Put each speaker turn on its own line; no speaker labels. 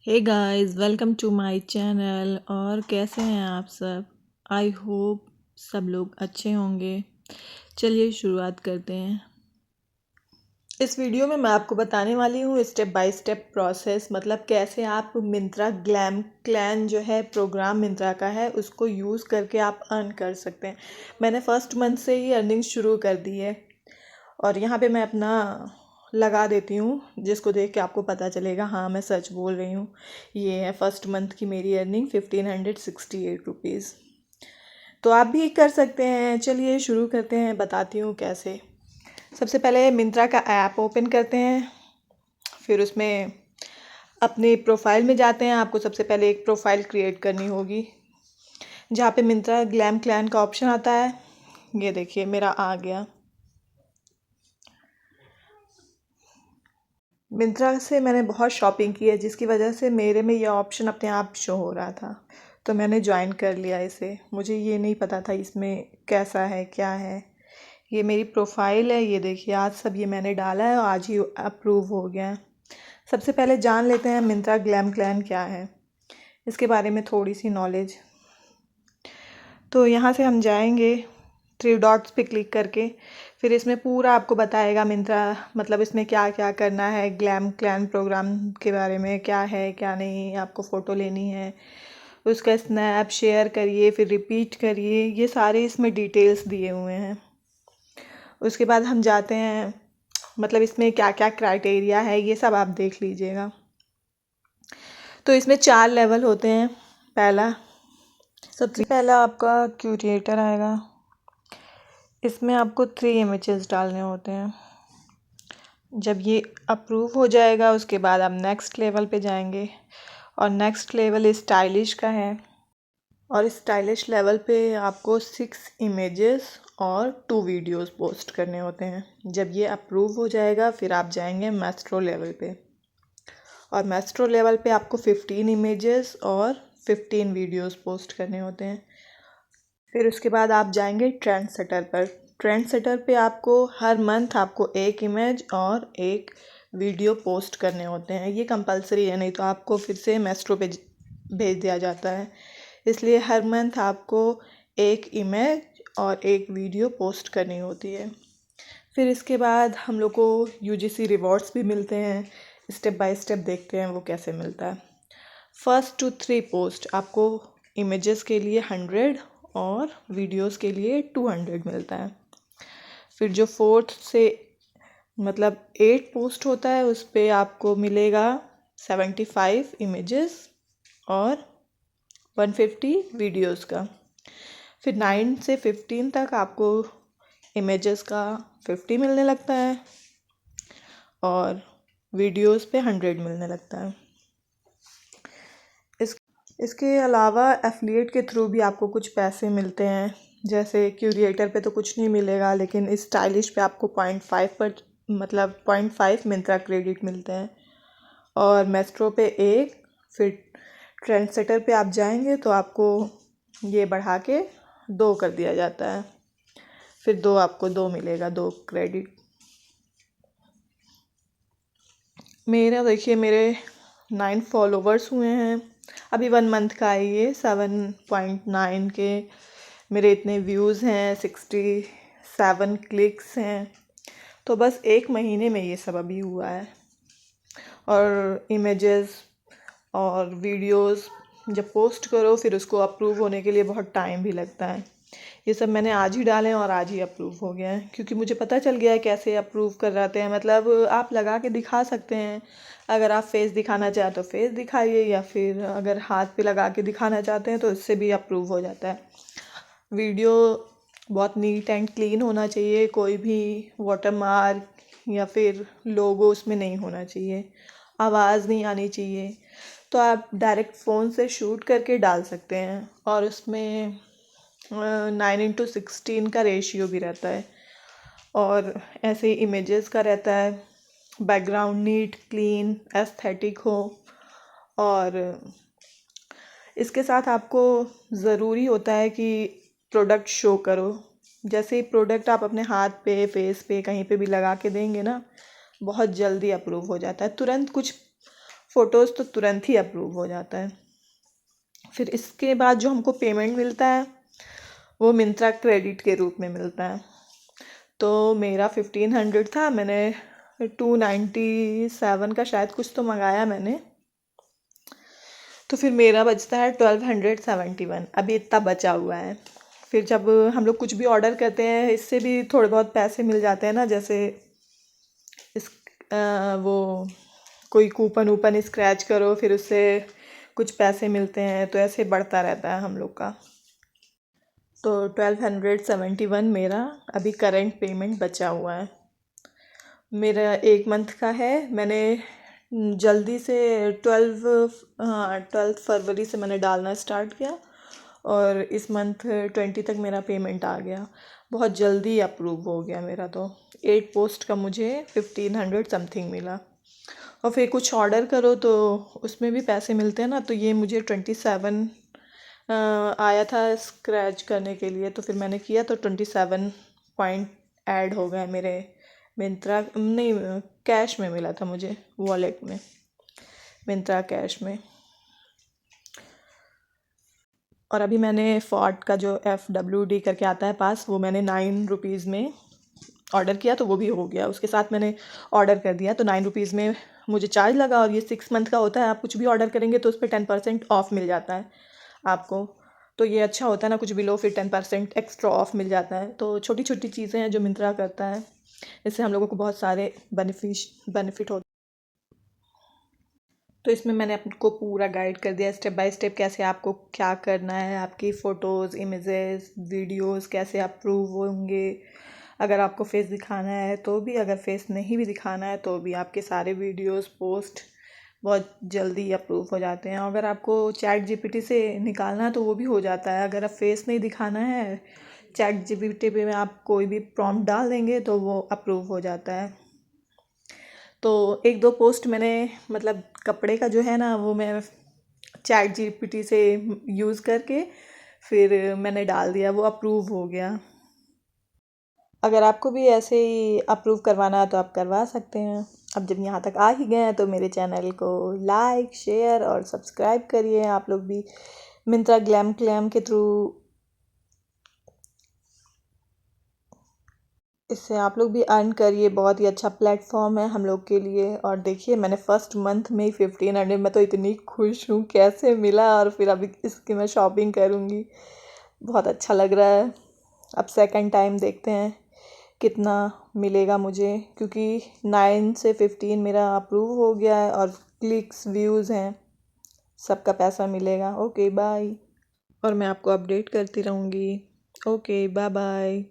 Hey guys, welcome to my channel. और कैसे हैं आप सब? आई होप सब लोग अच्छे होंगे। चलिए शुरुआत करते हैं। इस वीडियो में मैं आपको बताने वाली हूँ स्टेप बाय स्टेप प्रोसेस, मतलब कैसे आप मिंत्रा ग्लैम क्लैन जो है प्रोग्राम मिंत्रा का है उसको यूज़ करके आप अर्न कर सकते हैं। मैंने फर्स्ट मंथ से ही अर्निंग शुरू कर दी है और यहाँ पे मैं अपना लगा देती हूँ, जिसको देख के आपको पता चलेगा हाँ मैं सच बोल रही हूँ। ये है फर्स्ट मंथ की मेरी अर्निंग 1568 रुपीज़। तो आप भी कर सकते हैं। चलिए शुरू करते हैं, बताती हूँ कैसे। सबसे पहले मिंत्रा का ऐप ओपन करते हैं, फिर उसमें अपने प्रोफाइल में जाते हैं। आपको सबसे पहले एक प्रोफाइल क्रिएट करनी होगी, जहाँ पे मिंत्रा ग्लैम क्लैन का ऑप्शन आता है। ये देखिए मेरा आ गया। मिंत्रा से मैंने बहुत शॉपिंग की है, जिसकी वजह से मेरे में ये ऑप्शन अपने आप शो हो रहा था, तो मैंने ज्वाइन कर लिया इसे। मुझे ये नहीं पता था इसमें कैसा है क्या है। ये मेरी प्रोफाइल है, ये देखिए आज सब ये मैंने डाला है और आज ही अप्रूव हो गया है। सबसे पहले जान लेते हैं मिंत्रा ग्लैम क्लैन क्या है, इसके बारे में थोड़ी सी नॉलेज। तो यहाँ से हम जाएंगे थ्री डॉट्स पे क्लिक करके, फिर इसमें पूरा आपको बताएगा मिंत्रा, मतलब इसमें क्या क्या करना है। ग्लैम क्लैन प्रोग्राम के बारे में क्या है क्या नहीं। आपको फ़ोटो लेनी है, उसका स्नैप शेयर करिए, फिर रिपीट करिए, ये सारे इसमें डिटेल्स दिए हुए हैं। उसके बाद हम जाते हैं, मतलब इसमें क्या क्या क्राइटेरिया है ये सब आप देख लीजिएगा। तो इसमें 4 लेवल होते हैं। पहला, सबसे पहला आपका क्यूरेटर आएगा। इसमें आपको 3 इमेजेस डालने होते हैं। जब ये अप्रूव हो जाएगा उसके बाद आप नेक्स्ट लेवल पे जाएंगे, और नेक्स्ट लेवल स्टाइलिश का है। और स्टाइलिश लेवल पे आपको 6 इमेजेस और 2 वीडियोस पोस्ट करने होते हैं। जब ये अप्रूव हो जाएगा फिर आप जाएंगे मैस्ट्रो लेवल पे, और मैस्ट्रो लेवल पे आपको 15 इमेजेस और 15 वीडियोस पोस्ट करने होते हैं। फिर उसके बाद आप जाएंगे ट्रेंड सेटर पर। ट्रेंड सेटर पे आपको हर मंथ आपको 1 इमेज और 1 वीडियो पोस्ट करने होते हैं। ये कंपलसरी है, नहीं तो आपको फिर से मेस्ट्रो पे भेज दिया जाता है। इसलिए हर मंथ आपको 1 इमेज और 1 वीडियो पोस्ट करनी होती है। फिर इसके बाद हम लोग को यूजीसी रिवॉर्ड्स भी मिलते हैं। स्टेप बाय स्टेप देखते हैं वो कैसे मिलता है। फर्स्ट टू 3 पोस्ट आपको इमेजेस के लिए 100 और वीडियोस के लिए 200 मिलता है। फिर जो 4th से मतलब 8 पोस्ट होता है उस पर आपको मिलेगा 75 इमेजेस और 150 वीडियोस का। फिर 9 से 15 तक आपको इमेजेस का 50 मिलने लगता है और वीडियोस पे 100 मिलने लगता है। इसके अलावा एफिलिएट के थ्रू भी आपको कुछ पैसे मिलते हैं। जैसे क्यूरेटर पे तो कुछ नहीं मिलेगा, लेकिन स्टाइलिश पे आपको 0.5 पर मतलब 0.5 मिंत्रा क्रेडिट मिलते हैं, और मेस्ट्रो पे 1। फिर ट्रेंड सेटर पे आप जाएंगे तो आपको ये बढ़ा के 2 कर दिया जाता है। फिर 2 आपको 2 मिलेगा, 2 क्रेडिट। मेरा देखिए मेरे 9 फॉलोवर्स हुए हैं अभी 1 मंथ का है ये। 7.9 के मेरे इतने व्यूज़ हैं, 67 क्लिक्स हैं। तो बस 1 महीने में ये सब अभी हुआ है। और इमेजेस और वीडियोस जब पोस्ट करो फिर उसको अप्रूव होने के लिए बहुत टाइम भी लगता है। ये सब मैंने आज ही डाले और आज ही अप्रूव हो गया है, क्योंकि मुझे पता चल गया है कैसे अप्रूव कराते हैं। मतलब आप लगा के दिखा सकते हैं। अगर आप फेस दिखाना चाहें तो फेस दिखाइए, या फिर अगर हाथ पे लगा के दिखाना चाहते हैं तो इससे भी अप्रूव हो जाता है। वीडियो बहुत नीट एंड क्लीन होना चाहिए, कोई भी वाटरमार्क या फिर लोगो उसमें नहीं होना चाहिए, आवाज़ नहीं आनी चाहिए। तो आप डायरेक्ट फ़ोन से शूट करके डाल सकते हैं। और उसमें 9:16 का रेशियो भी रहता है, और ऐसे ही इमेजेस का रहता है। बैकग्राउंड नीट क्लीन एस्थेटिक हो, और इसके साथ आपको ज़रूरी होता है कि प्रोडक्ट शो करो। जैसे ही प्रोडक्ट आप अपने हाथ पे फेस पे कहीं पे भी लगा के देंगे ना, बहुत जल्दी अप्रूव हो जाता है। तुरंत कुछ फ़ोटोज़ तो तुरंत ही अप्रूव हो जाता है। फिर इसके बाद जो हमको पेमेंट मिलता है वो मिंत्रा क्रेडिट के रूप में मिलता है। तो मेरा 1500 था, मैंने 297 का शायद कुछ तो मंगाया मैंने, तो फिर मेरा बचता है 1271। अभी इतना बचा हुआ है। फिर जब हम लोग कुछ भी ऑर्डर करते हैं इससे भी थोड़े बहुत पैसे मिल जाते हैं ना, जैसे इस वो कोई कूपन वूपन स्क्रैच करो फिर उससे कुछ पैसे मिलते हैं, तो ऐसे बढ़ता रहता है हम लोग का। तो 1271 मेरा अभी करंट पेमेंट बचा हुआ है। मेरा 1 मंथ का है। मैंने जल्दी से 12 फरवरी से मैंने डालना स्टार्ट किया और इस मंथ 20 तक मेरा पेमेंट आ गया। बहुत जल्दी अप्रूव हो गया मेरा। तो 8 पोस्ट का मुझे 1500 समथिंग मिला। और फिर कुछ ऑर्डर करो तो उसमें भी पैसे मिलते हैं ना, तो ये मुझे 27 आया था स्क्रैच करने के लिए, तो फिर मैंने किया तो 27 पॉइंट ऐड हो गए मेरे मिंत्रा, नहीं कैश में मिला था मुझे, वॉलेट में, मिंत्रा कैश में। और अभी मैंने फोर्ट का जो FWD करके आता है पास, वो मैंने 9 रुपीज़ में ऑर्डर किया, तो वो भी हो गया। उसके साथ मैंने ऑर्डर कर दिया तो 9 रुपीज़ में मुझे चार्ज लगा। और ये 6 मंथ का होता है, आप कुछ भी ऑर्डर करेंगे तो उस पर 10% ऑफ मिल जाता है आपको। तो ये अच्छा होता है ना, कुछ भी लो फिर 10% एक्स्ट्रा ऑफ मिल जाता है। तो छोटी छोटी चीज़ें हैं जो मिंत्रा करता है, इससे हम लोगों को बहुत सारे बेनिफिट होते हैं। तो इसमें मैंने आपको पूरा गाइड कर दिया स्टेप बाय स्टेप, कैसे आपको क्या करना है, आपकी फ़ोटोज़, इमेजेस, वीडियोस कैसे अप्रूव होंगे। अगर आपको फेस दिखाना है तो भी, अगर फेस नहीं भी दिखाना है तो भी आपके सारे वीडियोस पोस्ट बहुत जल्दी अप्रूव हो जाते हैं। अगर आपको चैट जीपीटी से निकालना है तो वो भी हो जाता है। अगर आप फेस नहीं दिखाना है, चैट जीपीटी पे में आप कोई भी प्रॉम्प्ट डाल देंगे तो वो अप्रूव हो जाता है। तो 1-2 पोस्ट मैंने, मतलब कपड़े का जो है ना, वो मैं चैट जीपीटी से यूज़ करके फिर मैंने डाल दिया, वो अप्रूव हो गया। अगर आपको भी ऐसे ही अप्रूव करवाना है तो आप करवा सकते हैं। अब जब यहाँ तक आ ही गए हैं तो मेरे चैनल को लाइक, शेयर और सब्सक्राइब करिए। आप लोग भी मिंत्रा ग्लैम क्लैम के थ्रू, इससे आप लोग भी अर्न करिए। बहुत ही अच्छा प्लेटफॉर्म है हम लोग के लिए। और देखिए मैंने फर्स्ट मंथ में ही 1500, मैं तो इतनी खुश हूँ कैसे मिला। और फिर अभी इसकी मैं शॉपिंग करूँगी, बहुत अच्छा लग रहा है। अब सेकंड टाइम देखते हैं कितना मिलेगा मुझे, क्योंकि 9 से 15 मेरा अप्रूव हो गया है और क्लिक्स, व्यूज़ हैं, सबका पैसा मिलेगा। Okay bye. और मैं आपको अपडेट करती रहूँगी। Okay bye bye.